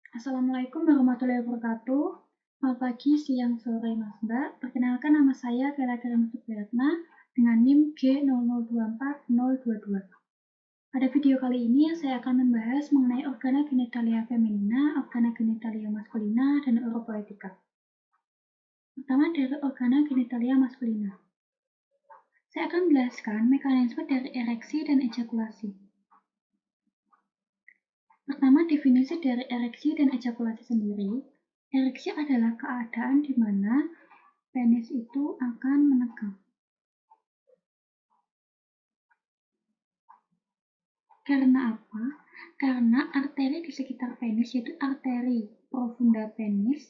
Assalamualaikum warahmatullahi wabarakatuh. Selamat pagi, siang, sore, Mas Mbak. Perkenalkan nama saya Kela Karimah Supriyatna dengan NIM G0024022. Pada video kali ini saya akan membahas mengenai organa genitalia feminina, organa genitalia maskulina, dan uropoetika. Pertama dari organa genitalia maskulina. Saya akan menjelaskan mekanisme dari ereksi dan ejakulasi. Pertama, definisi dari ereksi dan ejakulasi sendiri. Ereksi adalah keadaan di mana penis itu akan menegang. Karena apa? Karena arteri di sekitar penis, yaitu arteri profunda penis,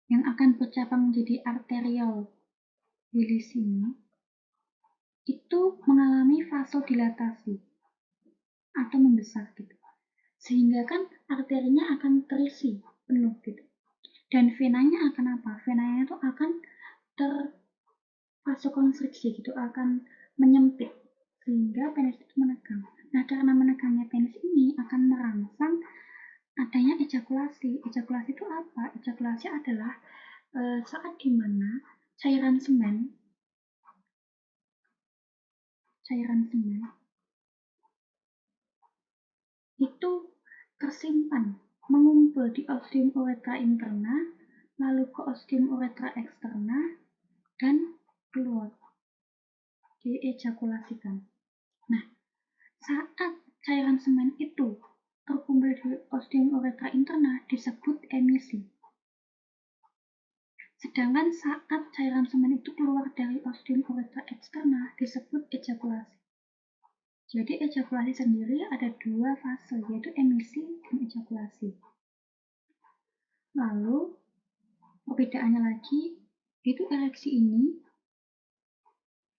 yang akan bercabang menjadi arteriole di sini, itu mengalami vasodilatasi atau membesar gitu. Sehingga kan arterinya akan terisi penuh gitu. Dan venanya akan apa? Venanya itu akan vasokonstriksi gitu, akan menyempit sehingga penis itu menegang. Nah, karena menegangnya penis ini akan merangsang adanya ejakulasi. Ejakulasi itu apa? Ejakulasi adalah saat dimana cairan semen itu tersimpan, mengumpul di ostium uretra interna, lalu ke ostium uretra externa, dan keluar, diejakulasikan. Nah, saat cairan semen itu terkumpul di ostium uretra interna disebut emisi. Sedangkan saat cairan semen itu keluar dari ostium uretra externa disebut ejakulasi. Jadi ejakulasi sendiri ada dua fase, yaitu emisi dan ejakulasi. Lalu perbedaannya lagi, itu ereksi ini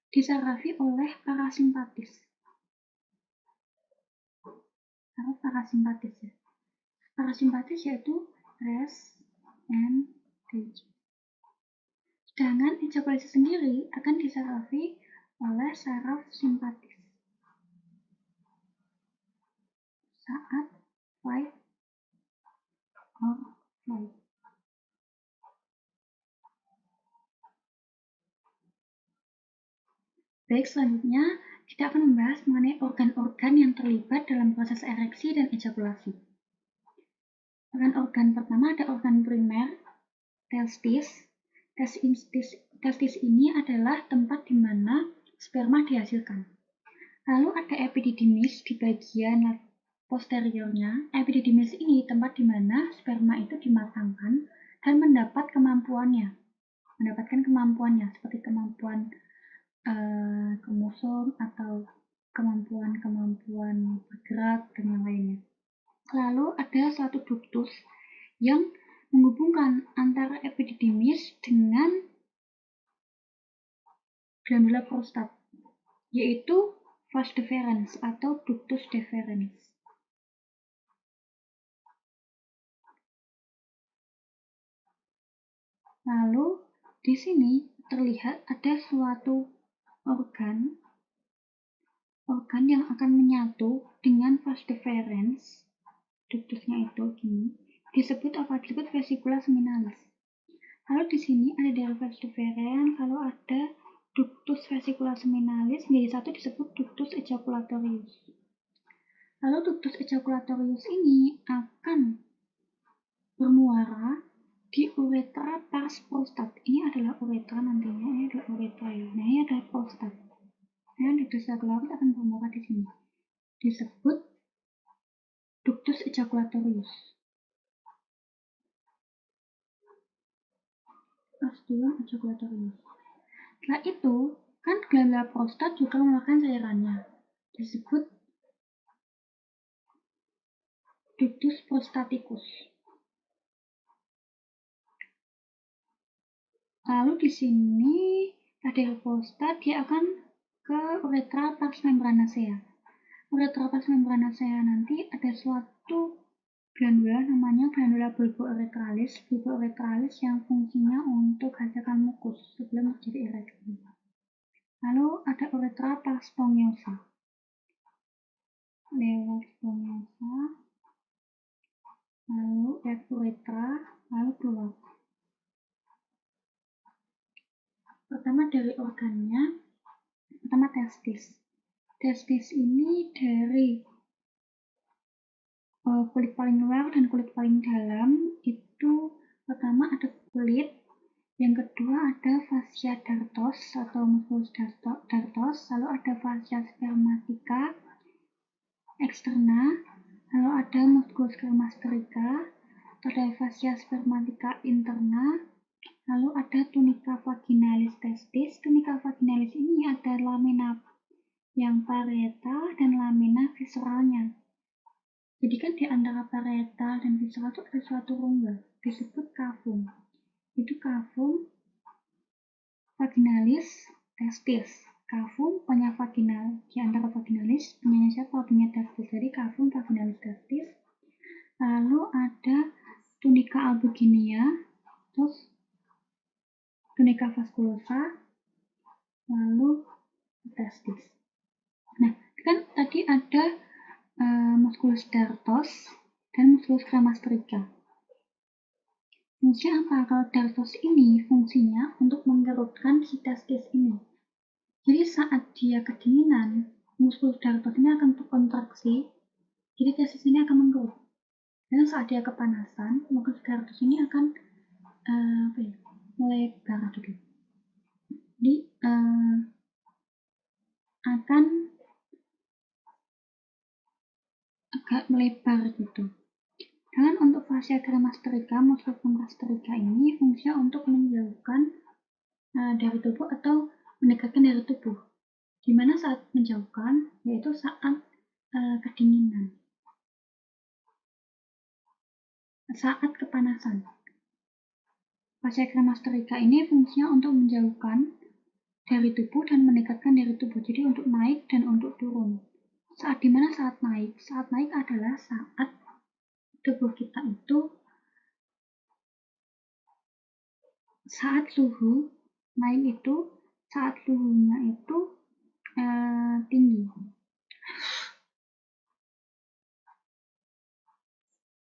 disarafi oleh parasimpatis. Parasimpatis ya. Parasimpatis yaitu rest and digest. Sedangkan ejakulasi sendiri akan disarafi oleh saraf simpatis saat fight or flight. Baik, selanjutnya kita akan membahas mengenai organ-organ yang terlibat dalam proses ereksi dan ejakulasi. Organ pertama ada organ primer, testis. Testis ini adalah tempat di mana sperma dihasilkan. Lalu ada epididymis di bagian posteriornya. Epididymis ini tempat di mana sperma itu dimatangkan dan mendapatkan kemampuannya seperti kemampuan kromosom atau kemampuan bergerak dan yang lainnya. Lalu ada suatu ductus yang menghubungkan antara epididymis dengan glandula prostat, yaitu vas deferens atau ductus deferens. Lalu di sini terlihat ada suatu organ yang akan menyatu dengan vas deferens, ductusnya itu gini, disebut vesicula seminalis. Lalu di sini ada dari vas deferens, lalu ada ductus vesicula seminalis, menjadi satu disebut ductus ejaculatorius. Lalu ductus ejaculatorius ini akan bermuara di uretra pars prostat. Ini adalah uretra nantinya, ini adalah uretra ya. Nah, ini adalah prostat. Nah, ductus ejaculatorius akan bermuara di sini. Disebut ductus ejaculatorius. Ostium ejaculatorius. Setelah itu, kan glandula prostat juga mengeluarkan cairannya. Disebut ductus prostaticus. Lalu di sini dari prostat dia akan ke uretra pars membranacea. Uretra pars membranacea nanti ada suatu glandula namanya glandula bulbouretralis. Bulbouretralis yang fungsinya untuk hasilkan mukus sebelum terjadi ereksi. Lalu ada uretra pars spongiosum. lewat spermatozoa, lalu uretra, lalu keluar. Pertama dari organnya, pertama testis. Testis ini dari kulit paling luar dan kulit paling dalam itu pertama ada kulit, yang kedua ada fascia dartos atau musculus dartos, lalu ada fascia spermatica externa, lalu ada musculus cremasterika, ada fascia spermatica interna, lalu ada tunica vaginalis testis. Tunica vaginalis ini ada lamina yang parietal dan lamina visceralnya. Jadi kan di antara parietal dan visceral itu ada suatu rongga disebut cavum. Itu cavum vaginalis testis. Cavum punya vaginal, di antara vaginalis punya siapa? Punya testis. Jadi cavum vaginalis testis. Lalu ada tunica albuginea, terus tunica vasculosa, lalu testis. Nah, kan tadi ada musculus dartos dan musculus cremasterika. Fungsinya apa? Kalau dartos ini fungsinya untuk menggerutkan si testis ini. Jadi saat dia kedinginan, musculus dartos ini akan terkontraksi, jadi testis ini akan menggerut. Dan saat dia kepanasan, musculus dartos ini akan melebar gitu. Jadi akan agak melebar gitu. Dan untuk fascia cremasterika, musculus cremasterika ini fungsinya untuk menjauhkan dari tubuh atau mendekatkan dari tubuh. Dimana saat menjauhkan, yaitu saat kedinginan, saat kepanasan. Fascia cremasterika ini fungsinya untuk menjauhkan dari tubuh dan mendekatkan dari tubuh. Jadi untuk naik dan untuk turun. Dimana saat naik? Saat naik adalah saat tubuh kita itu saat suhu naik itu saat suhunya itu tinggi.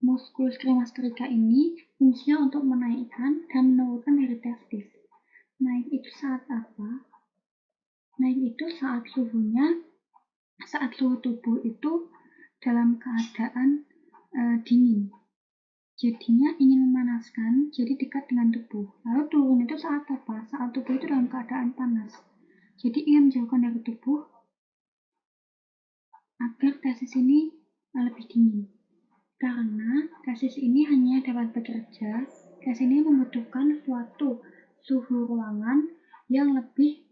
Musculus cremasterika ini fungsinya untuk menaikkan dan menurunkan dari testis. Naik itu saat apa? Naik itu saat suhu tubuh itu dalam keadaan dingin. Jadinya ingin memanaskan, jadi dekat dengan tubuh. Lalu turun itu saat apa? Saat tubuh itu dalam keadaan panas. Jadi ingin menjauhkan dari tubuh agar testis ini lebih dingin. Karena testis ini hanya dapat bekerja, testis ini membutuhkan suatu suhu ruangan yang lebih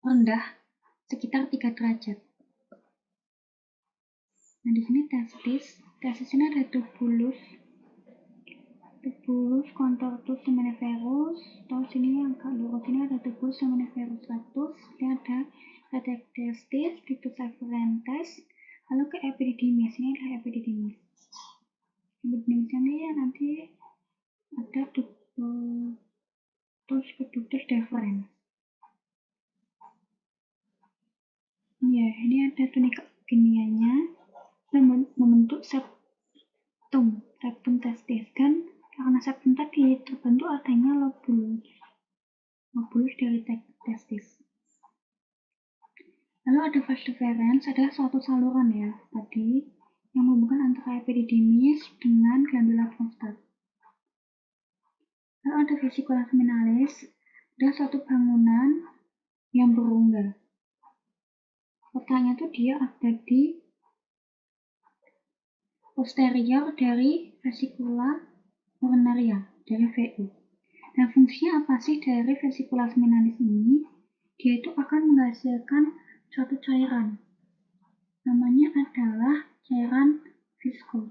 rendah, sekitar 3 derajat. Nah, di sini testis ini ada tubulus contortus seminiferus, terus ini yang agak lurus ini ada tubulus seminiferus rectus, ini ada retek testis, titus efferentes, lalu ke epididymis, ini adalah epididymis. Epididymis ini ya nanti ada terus ke ductus deferens. Ya, ini ada tunica genianya membentuk septum testis, dan karena septum tadi terbentuk adanya lobulus dari testis. Lalu ada vas deferens, adalah suatu saluran ya tadi yang menghubungkan antara epididymis dengan glandula prostat. Lalu ada vesicula seminalis, adalah suatu bangunan yang berongga. Letaknya tuh dia ada di posterior dari vesicula urinaria, dari VU. Nah, fungsinya apa sih dari vesicula seminalis ini? Dia itu akan menghasilkan suatu cairan. Namanya adalah cairan viskos.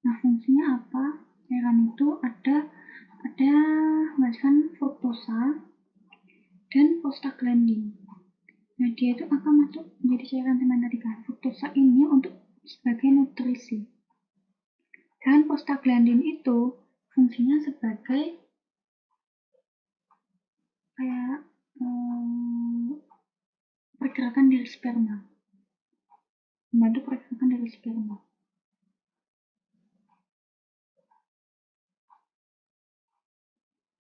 Nah, fungsinya apa? Cairan itu ada menghasilkan fruktosa dan prostaglandin. Nah, dia itu akan masuk menjadi cairan seminatika. Fruktosa ini untuk sebagai nutrisi. Dan prostaglandin itu fungsinya sebagai kayak pergerakan dari sperma. membantu pergerakan dari sperma.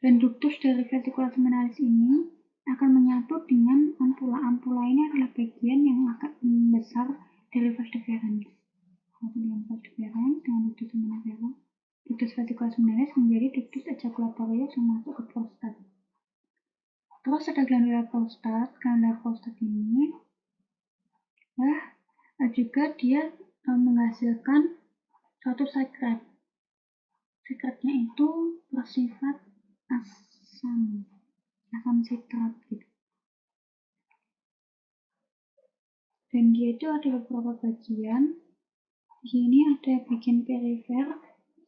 Dan ductus dari vesicula seminalis ini akan menyatu dengan ampula. Ampula ini adalah bagian yang agak besar dari vas deferens. Satu dengan vas deferens dengan ductus seminalis. Ductus vesicula seminalis menjadi ductus ejaculatorius yang masuk ke prostat. Terus ada glandula prostat. Glandula prostat ini juga dia menghasilkan suatu sekret. Sekretnya itu bersifat asam sitrat gitu. Dan dia itu ada beberapa bagian. Di sini ada bagian perifer,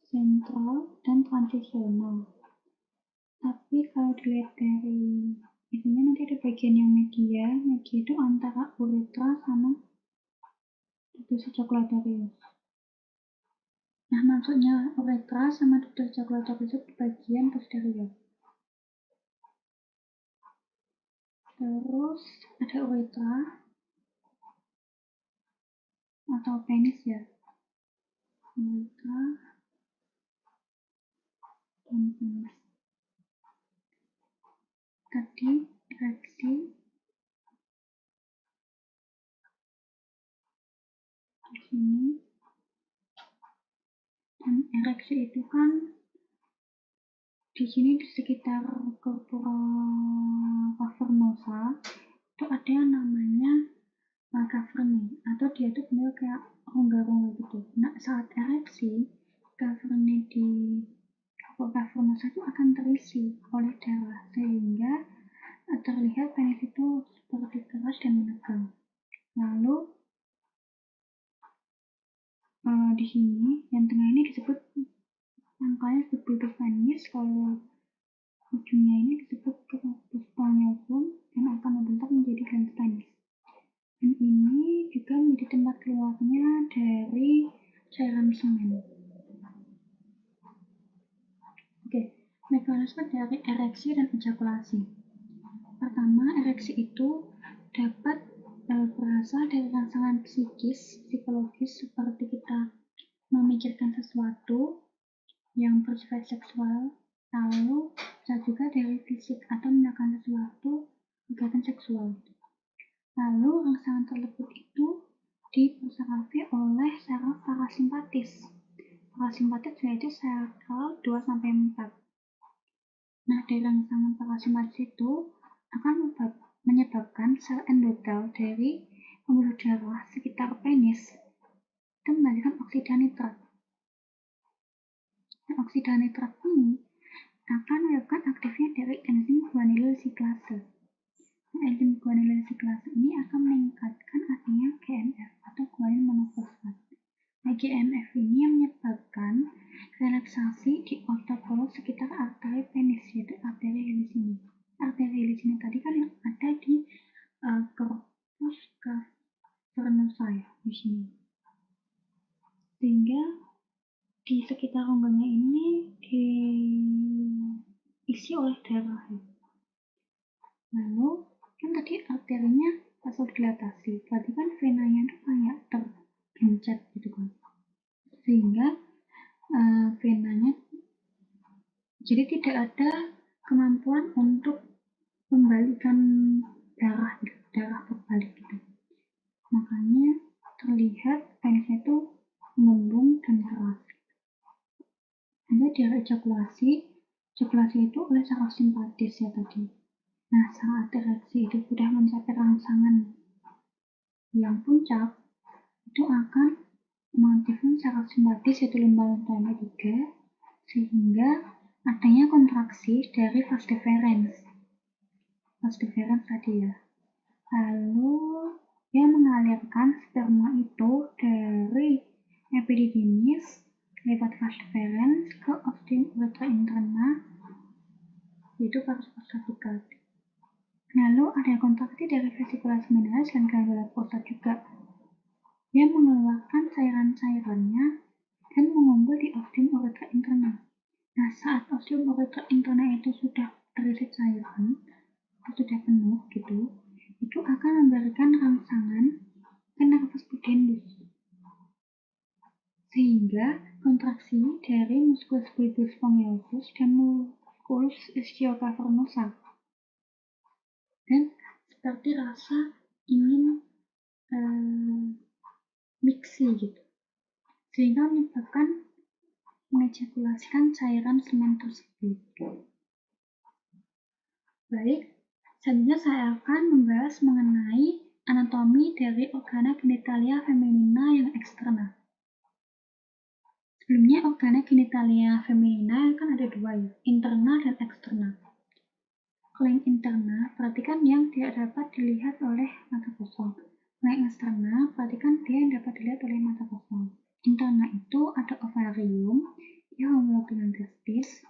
sentral, dan transisional. Tapi kalau dilihat dari ininya nanti ada bagian yang media. Media itu antara uretra sama ductus ejaculatorius. Nah, maksudnya uretra sama ductus ejaculatorius itu bagian posterior. Terus ada uretra atau penis ya. Uretra dan penis. Tadi ereksi di sini. Dan ereksi itu kan di sini di sekitar corpora cavernosa itu ada yang namanya caverne, atau dia itu benar kayak rongga-rongga gitu. Nah, saat ereksi, caverne di corpora cavernosa itu akan terisi oleh darah sehingga terlihat penis itu seperti keras dan menegang. Lalu di sini yang tengah ini disebut angkanya disebut bulbus penis, kalau ujungnya ini disebut corpus palmosum dan akan membentuk menjadi glans penis. Dan ini juga menjadi tempat keluarnya dari cairan semen. Oke, mekanisme dari ereksi dan ejakulasi. Pertama, ereksi itu dapat berasal dari rangsangan psikologis seperti kita memikirkan sesuatu yang bersifat seksual, lalu bisa juga dari fisik atau melakukan sesuatu kegiatan seksual. Lalu rangsangan tersebut itu dipengaruhi oleh saraf parasimpatis. Parasimpatis yaitu saraf 2-4. Nah, dari rangsangan parasimpatis itu akan menyebabkan sel endotel dari pembuluh darah sekitar penis itu menghasilkan oksida nitrat. Nah, oksida nitrat ini akan menyebabkan aktifnya dari enzim guanylyl siklase. Nah, enzim guanylyl siklase ini akan meningkatkan adanya GNF atau guanil monofosfat. Nah, GNF ini yang menyebabkan relaksasi di otot perut sekitar arteri penis, yaitu arteri hilis ini. Arteri hilis ini tadi kan yang ada di corpus cavernosa ya, di sini. Sehingga di sekitar rongganya ini diisi oleh darah. Lalu kan tadi arterinya vasodilatasi, berarti kan venanya itu kayak tergencet gitu kan, sehingga venanya jadi tidak ada kemampuan untuk membalikan darah berbalik gitu. Makanya terlihat penisnya itu mengembung dan keras. Ada dari ejakulasi itu oleh saraf simpatis ya tadi. Nah, saat ereksi itu sudah mencapai rangsangan yang puncak, itu akan mengaktifkan saraf simpatis yaitu lembaga 3 sehingga adanya kontraksi dari vas deferens tadi ya. Lalu dia mengalirkan sperma itu dari epididymis lewat vas deferens ke ostium uretra interna, yaitu parus prostatica. Lalu ada kontraksi dari vesicula seminalis dan glandula prostat juga. Dia mengeluarkan cairan-cairannya dan mengumpul di ostium uretra interna. Nah, saat ostium uretra interna itu sudah terisi cairan, sudah penuh gitu, itu akan memberikan rangsangan ke nervus pudendus. sehingga kontraksi dari musculus bulbus spongiosus dan musculus ischiocavernosa, dan seperti rasa ingin mixi gitu, sehingga menyebabkan mengejakulasikan cairan semen tersebut. Baik, selanjutnya saya akan membahas mengenai anatomi dari organa genitalia feminina yang eksternal. Sebelumnya, organa genitalia feminina kan ada dua ya, internal dan eksternal. Kalau yang internal, perhatikan yang tidak dapat dilihat oleh mata kosong. Kalau yang eksternal, perhatikan dia yang dapat dilihat oleh mata kosong. Internal itu ada ovarium, dia homolog dengan testis,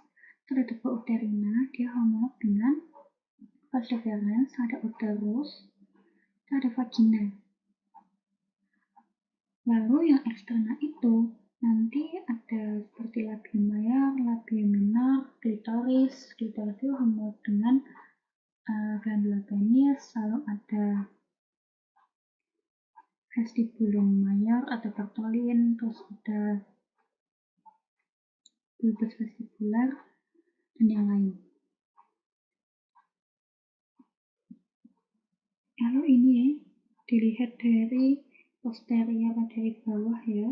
ada tuba uterina, dia homolog dengan vas deferens, ada uterus, ada vagina. Lalu yang eksternal itu nanti ada seperti labium mayor, labium minor, klitoris. Klitoris itu homolog dengan glandula penis, lalu ada vestibulum mayor atau Bartholin, terus ada bulbus vestibular, dan yang lain. Lalu ini ya, dilihat dari posterior dari bawah ya.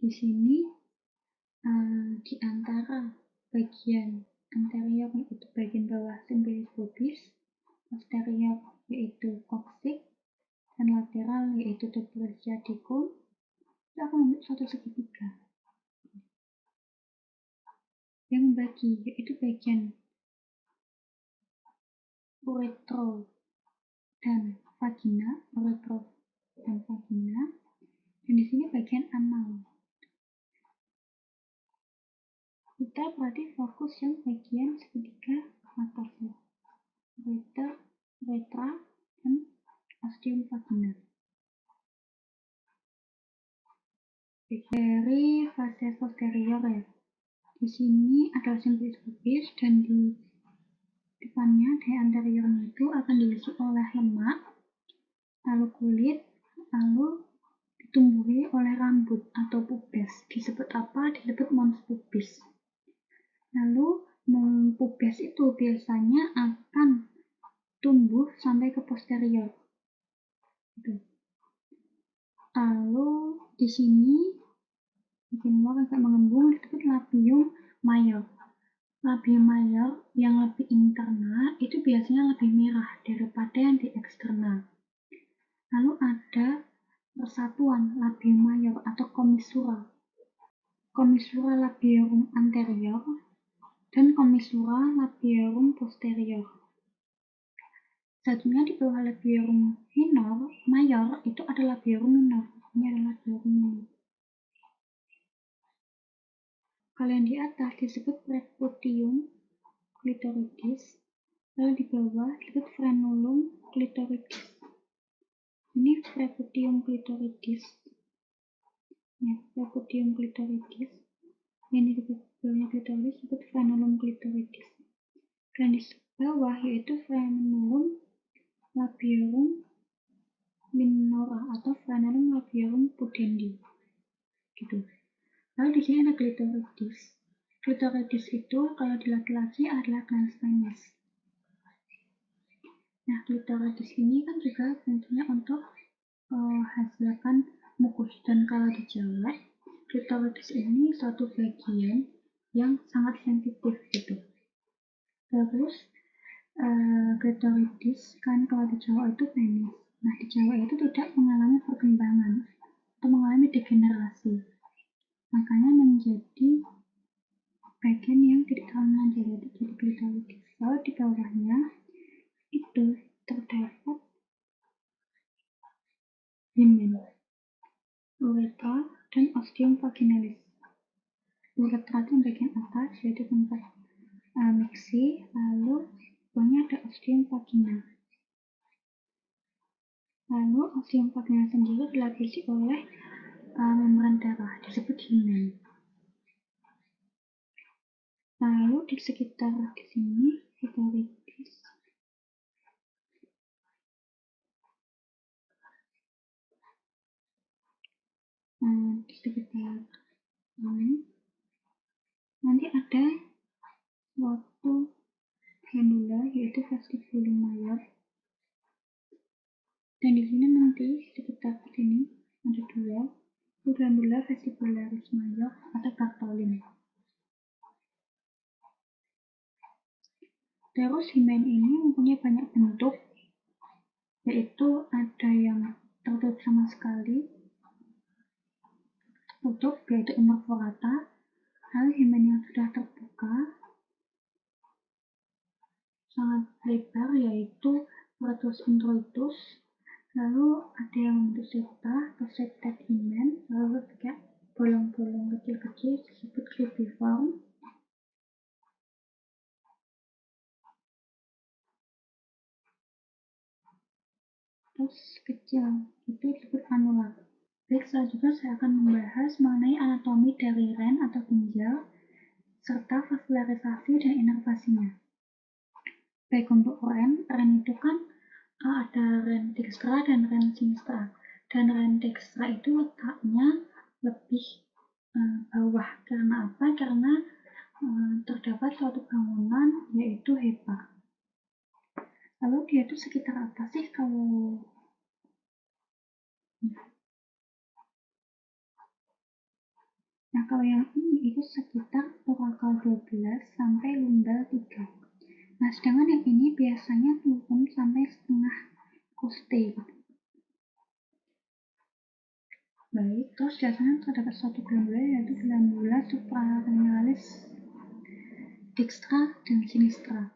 Di sini di antara bagian anterior yaitu bagian bawah symphysis pubis, posterior yaitu coccyx, dan lateral yaitu tuberous jadicum, itu akan membentuk suatu segitiga yang membagi, yaitu bagian uretro dan vagina, dan di sini bagian anal. Kita berarti fokus yang bagian segitiga atas ya, uretra dan ostium vagina. Dari fase posterior ya, di sini ada symphysis pubis dan di depannya di anteriornya itu akan diisi oleh lemak, lalu kulit, lalu ditumbuhi oleh rambut atau pubes. Disebut apa? Disebut mons pubis. Lalu pubes itu biasanya akan tumbuh sampai ke posterior. Lalu di sini bikin luar agak mengembung disebut labium mayor. Labium mayor yang lebih internal itu biasanya lebih merah daripada yang di eksternal. Lalu ada persatuan labium mayor atau commissura labiarum anterior dan commissura labiarum posterior. Satunya di bawah labiarum mayor itu ada labiarum minor. Ini adalah labiarum minor. Kalau yang di atas disebut preputium clitoridis, lalu di bawah disebut frenulum clitoridis. Ini preputium clitoridis. Ya, preputium clitoridis. Yang di bawahnya clitoris disebut frenulum clitoridis. Dan di bawah yaitu frenulum labiarum minora atau frenulum labiarum pudendi. Gitu. Lalu di sini ada clitoridis. Clitoridis itu kalau di laki-laki adalah glans penis. Nah, clitoridis ini kan juga fungsinya untuk hasilkan mukus, dan kalau di cewek, clitoridis ini suatu bagian yang sangat sensitif gitu. Terus clitoridis kan kalau di cowok itu penis. Nah, di cewek itu tidak mengalami perkembangan atau mengalami degenerasi, makanya menjadi bagian yang tidak terlalu jadi clitoridis. Lalu di bawahnya itu terdapat himen, uretra, dan ostium vaginalis. Uretra itu bagian atas yaitu tempat mixi, lalu bawahnya ada ostium vagina. Lalu ostium vagina sendiri dilapisi oleh membran darah disebut himen. Lalu di sekitar di sini clitoridis. di sekitar ini. Nanti ada suatu glandula yaitu vestibulum major, dan di sini nanti sekitar sini ada dua, glandula vestibularis major atau Bartholin. Terus himen ini mempunyai banyak bentuk, yaitu ada yang tertutup sama sekali, tutup yaitu imperforata, lalu himen yang sudah terbuka sangat lebar yaitu Protus introitus, lalu ada yang membentuk septa atau septate himen, lalu kayak bolong-bolong kecil-kecil disebut cribriform. Terus kecil itu disebut anular. Baik, selanjutnya saya akan membahas mengenai anatomi dari ren atau ginjal serta vaskularisasi dan inervasinya. Baik, untuk ren itu kan ada ren dextra dan ren sinistra. Dan ren dextra itu letaknya lebih bawah. Karena apa? Karena terdapat suatu bangunan yaitu hepa. Lalu dia itu sekitar apa sih kalau Nah, kalau yang ini itu sekitar torakal 12 sampai lumbal 3. Nah, sedangkan yang ini biasanya turun sampai setengah koste. Baik, terus biasanya terdapat suatu glandula yaitu glandula suprarenalis dextra dan sinistra.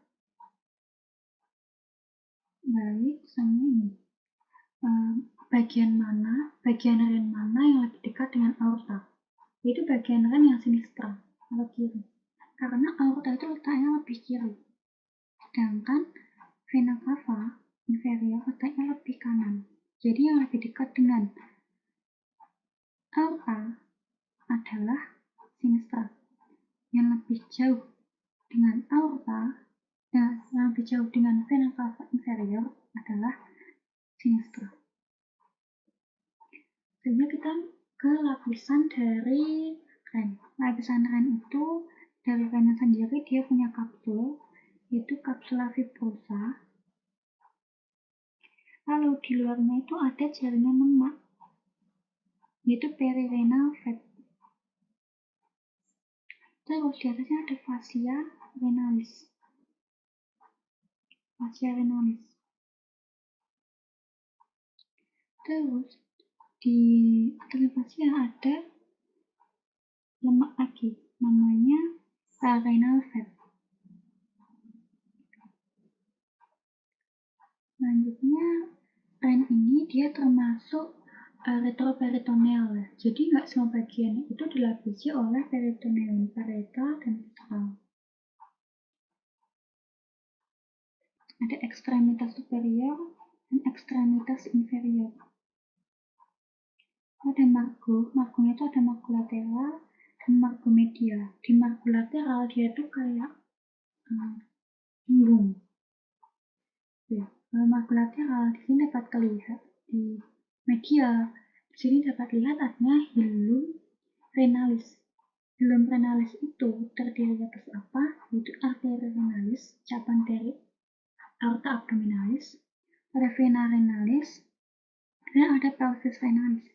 Baik, sama ini. Bagian ren mana yang lebih dekat dengan aorta? Yaitu bagian ren yang sinistra atau kiri. Karena aorta itu letaknya lebih kiri. Sedangkan vena cava inferior letaknya lebih kanan. Jadi yang lebih dekat dengan aorta adalah sinistra. Yang lebih jauh dengan aorta, yang lebih jauh dengan vena cava inferior adalah sinistra. Sehingga kita ke lapisan dari ren. Lapisan ren itu dari rennya sendiri dia punya kapsul, yaitu kapsula fibrosa. Lalu di luarnya itu ada jaringan lemak, yaitu perirenal fat. Terus di atasnya ada fascia renalis. Terus di atas fascia ada lemak lagi, namanya renal fat. Selanjutnya, ren ini dia termasuk retroperitoneal. Jadi nggak semua bagian itu dilapisi oleh peritoneum, parietal dan ventral. Ada ekstremitas superior dan ekstremitas inferior. Ada margonya itu ada margo lateral dan margo medial. Di margo lateral dia itu kayak embung. Ya, kalau margo lateral di sini dapat terlihat, di medial di sini dapat lihat adanya hilum renalis. Hilum renalis itu terdiri atas apa? Yaitu arteri renalis, cabang dari aorta abdominalis, ada vena renalis, dan ada pelvis renalis.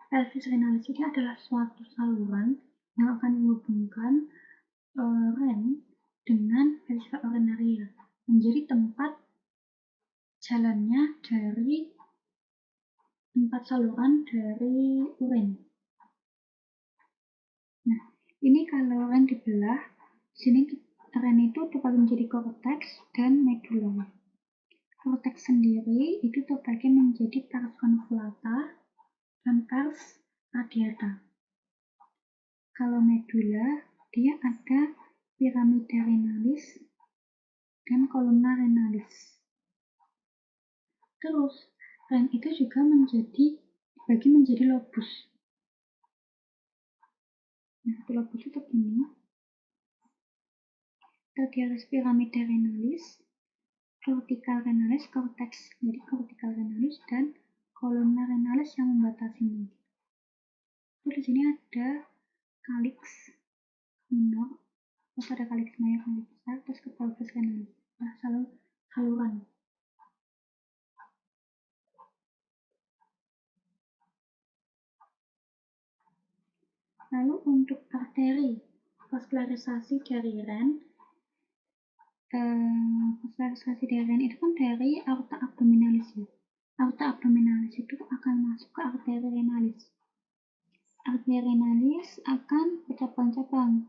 Pelvis renalis ini adalah suatu saluran yang akan menghubungkan ren dengan vesika urinaria, menjadi tempat jalannya dari tempat saluran dari urin. Nah, ini kalau ren dibelah, sini ren itu terbagi menjadi cortex dan medulla. Cortex sendiri itu terbagi menjadi pars convolata dan pars radiata. Kalau medulla, dia ada piramida renalis dan columna renalis. Terus, ren itu juga dibagi menjadi lobus. Nah, lobus itu begini. Terdiaris piramida renalis, cortical renalis, cortex, jadi cortical renalis dan columna renalis yang membatasinya. Terus di sini ada calyx minor, terus ada calyx mayor yang lebih besar, terus ke valgus renalis, saluran. Lalu untuk arteri vaskularisasi dari Ren, itu kan dari aorta abdominalis ya. Aorta abdominalis itu akan masuk ke arteri renalis. Arteri renalis akan bercabang-cabang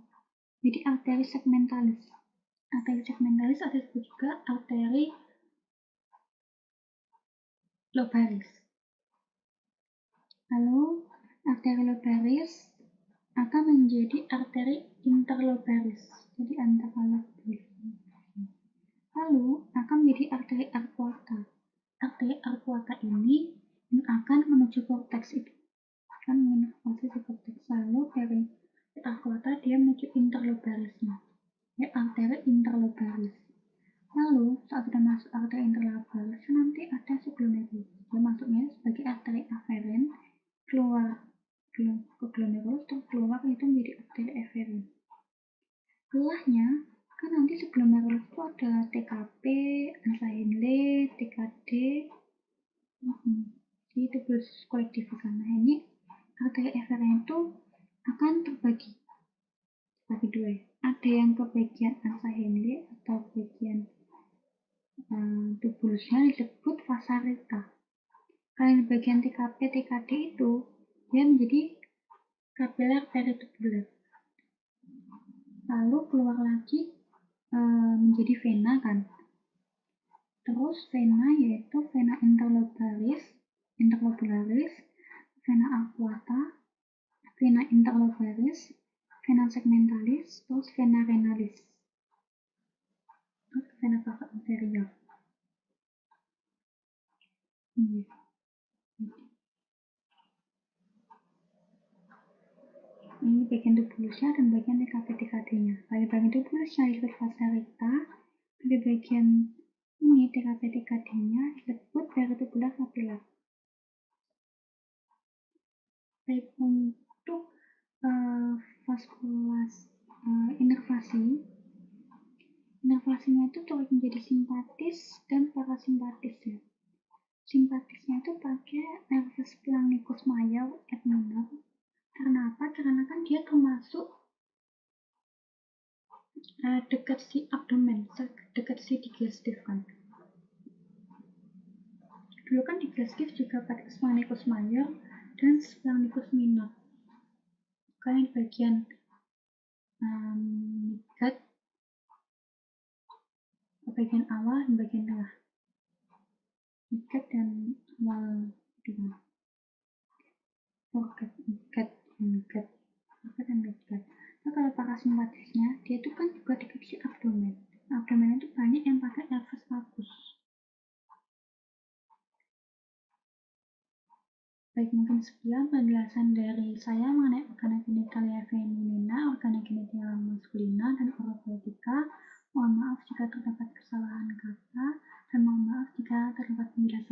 jadi arteri segmentalis. Arteri segmentalis ada juga arteri lobaris. Lalu arteri lobaris akan menjadi arteri interlobaris, jadi antara lobar. Lalu akan menjadi arteri arcuata. Arteri arcuata ini akan menuju korteks, itu akan menuju korteks. Lalu dari arcuata dia menuju interlobarisnya, ya arteri interlobaris. Lalu saat sudah masuk arteri interlobaris nanti ada subglomerulus, dia masuknya sebagai arteri aferen, keluar ke glomerulus, terus keluar itu menjadi arteri eferen. Celahnya kan nanti subglomerulus itu ada TKP, ansa Henle, TKD, jadi tubulus kolektif di sana. Ini arteri eferen itu akan terbagi dua. Ada yang ke bagian ansa Henle atau bagian tubulusnya disebut vasa recta. Kalau di bagian TKP, TKD itu dia menjadi kapiler peritubular. Lalu keluar lagi menjadi vena kan. Terus vena yaitu vena interlobularis, vena arcuata, vena interlobaris, vena segmentalis, terus vena renalis, terus vena cava inferior. Ini bagian tubulusnya dan bagian TKP-TKD-nya. Pada bagian tubulusnya disebut vasa recta, pada bagian ini TKP-TKD-nya disebut peritubular kapiler. Baik untuk inervasinya itu turut menjadi simpatis dan parasimpatis ya. Simpatisnya itu pakai nervus splanchnicus major et minor. Karena apa? Karena kan dia termasuk dekat si abdomen, dekat si digestif kan. Dulu kan digestif juga pakai splanchnicus major dan splanchnicus minor. Kalian bagian midgut, bagian awal dan bagian tengah. Midgut dan awal tengah. Midgut. Nah, kalau parasimpatisnya dia itu kan juga dekat abdomen. Abdomen itu banyak yang pakai nervus vagus. Baik, mungkin sekian penjelasan dari saya mengenai organa genitalia feminina, organa genitalia maskulina, dan oropoetika. Mohon maaf jika terdapat kesalahan kata, dan mohon maaf jika terdapat penjelasan